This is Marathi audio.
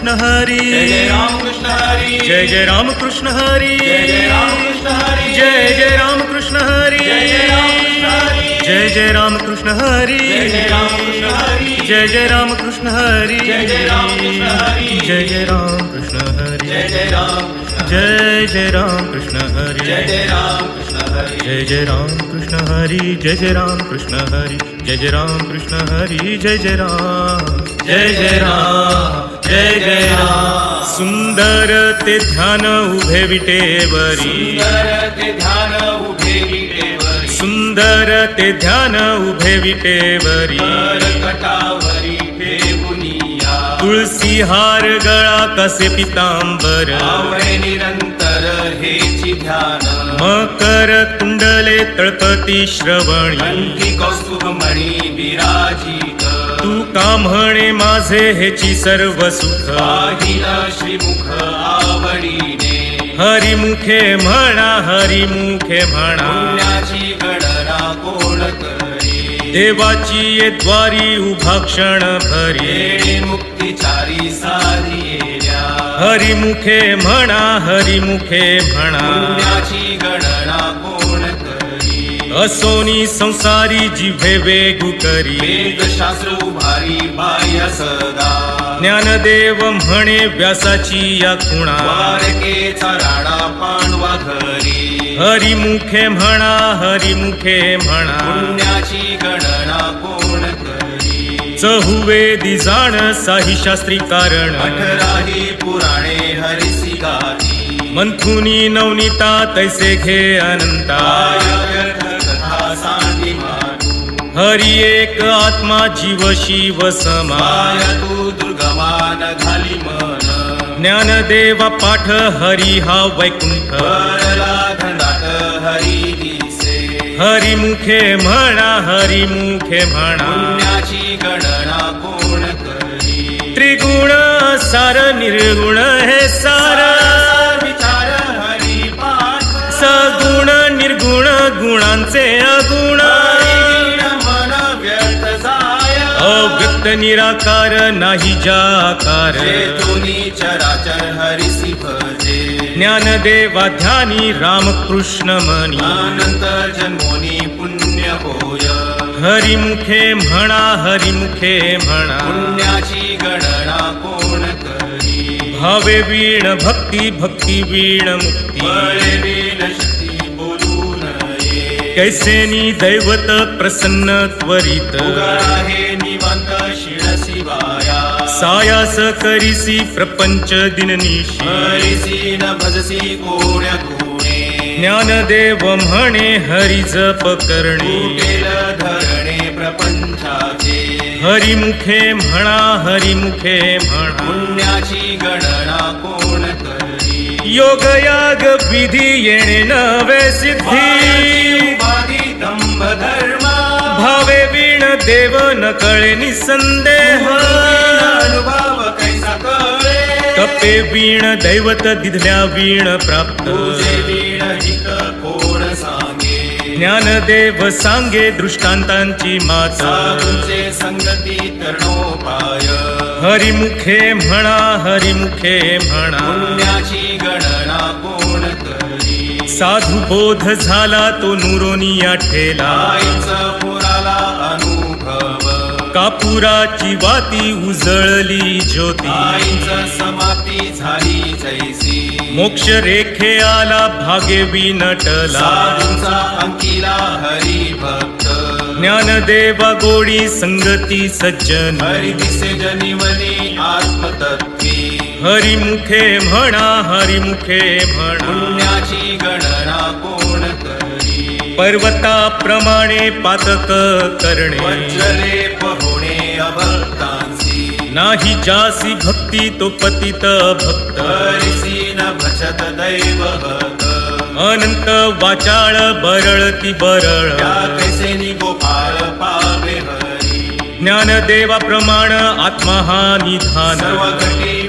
कृष्ण हरी, जय राम कृष्ण हरी, जय जय राम कृष्ण हरी, जय राम कृष्ण हरी, जय जय राम कृष्ण हरी, जय जय राम कृष्ण हरी, जय जय राम कृष्ण हरी, जय जय राम कृष्ण हरी, जय जय राम कृष्ण हरी, जय जय राम कृष्ण हरी, जय जय राम कृष्ण हरी, जय जय राम कृष्ण हरी, जय जय राम कृष्ण हरी, जय जय राम कृष्ण हरी, जय जय राम कृष्ण हरी, जय जय राम, जय जय राम, जय जय राम. सुंदर ते ध्यान उभे विटेवरी, सुंदर ते ध्यान उभे विटेवरी, सुंदर ते ध्यान उभे विटेवरी, कटावरी ठेवुनिया, तुळसी हार गळा कसे पितांबर, आवळे निरंतर हेची ध्यान, मकर कुंडले तळपती श्रवणी, कंठी कौस्तुभमणी विराजित, तू का म्हणे माझे हेची सर्व सुख, पाहिल श्रीमुख आवडीने, हरिमुखे म्हणा, हरिमुखे म्हणा, पुण्याची गणना कोण करी, देवाची ये द्वारी उभा क्षण भरी, येणे मुक्तिचारी साधिएल्या, हरिमुखे म्हणा, हरिमुखे म्हणा, पुण्याची गणना कोण करी, असोनी संसारी जिव्हे वेगू करी, वेदशास्त्र उभारी बाह्य सदा, ज्ञानदेव म्हणे व्यासाची या खुणा, द्वारकेचा राणा पांडवा घरी, हरिमुखे म्हणा, हरिमुखे म्हणा, पुण्याची गणना कोण करी, चहुवेदी जाण साही शास्त्री कारण, अठराही पुराणे हरिसी गाती, मंथुनी नवनीता तैसे घे अनंता, व्यर्थ कथा सांगी मानू, हरि एक आत्मा जीव शिव समा, माया तू दुर्गमान घाली मन, ज्ञानदेवा पाठ हरी हा वैकुंठ, करला धंदाट हरी दिसे, हरिमुखे म्हणा, हरिमुखे म्हणा, पुण्याची गणना कोण करी, त्रिगुण सार निर्गुण हे सार, विचार हरी पाठ, सगुण निर्गुण गुणांचे अगुण, मन व्यर्थ जाय, अव्यक्त निराकार नाही जाकार, चेतोनी चराचर हरिसी भजे, ज्ञानदेवा ध्यानी रामकृष्ण मनी, अनंत जन्मोनी पुण्य होय, हरिमुखे म्हणा, हरिमुखे म्हणा, पुण्याची गणना कोण करी, भावे वीण भक्ती, भक्ती वीण मुक्ती, बळे बिन शक्ती बोलू नये, कैसेनी दैवत प्रसन्न त्वरित, उगारा हे निवांत शिळसी वाया, सायास करिसी प्रपंच दिननिशी, हरिसी न भजसी कोण्या गुणे, ज्ञानदेव म्हणे हरि जप करणे, केल धरणे प्रपंचाचे, हरिमुखे म्हणा, हरिमुखे म्हणा, पुण्याची गणना कोण करी, योग याग विधी येणे नवे सिद्धी, उपाधी दंभ धर्म, भावे वीण देव न कळे निसंदेह, अनुभव कैसा कळे, कपे वीण दैवत दिधल्या वीण प्राप्त, तुझे वीण हित कोण सांगे, ज्ञानदेव सांगे दृष्टांतांची माता, साधूंचे संगती तरणोपाय, हरिमुखे म्हणा, हरिमुखे म्हणा, पुण्याची गणना कोण करी, साधू बोध झाला तो नुरोनिया ठेला, आईच पुराला अनुभव, कापुराची वाती उजळली ज्योती, आईच समाप्ती झाली जैसी, मोक्ष रेखे आला भागे विनटला, साधूंचा अंकिला हरी भक्त, ज्ञानदेवा गोडी संगती सज्जन, हरी दिसे जनिवली आत्मतत्वी, हरिमुखे म्हणा, हरिमुखे म्हणा, पुण्याची गणना कोण करी, पर्वताप्रमाणे पातक करणे, वज्रलेप होणे अभक्तांसी, नाही जासी भक्ती तो पतित भक्त, हरिसी न भजत दैवभक्त, अनंत वाचाळ बरळती बरळ, त्या कैसे गोपाळ पावे हरी, ज्ञानदेवा प्रमाण आत्मा हा निधान, सर्व घटी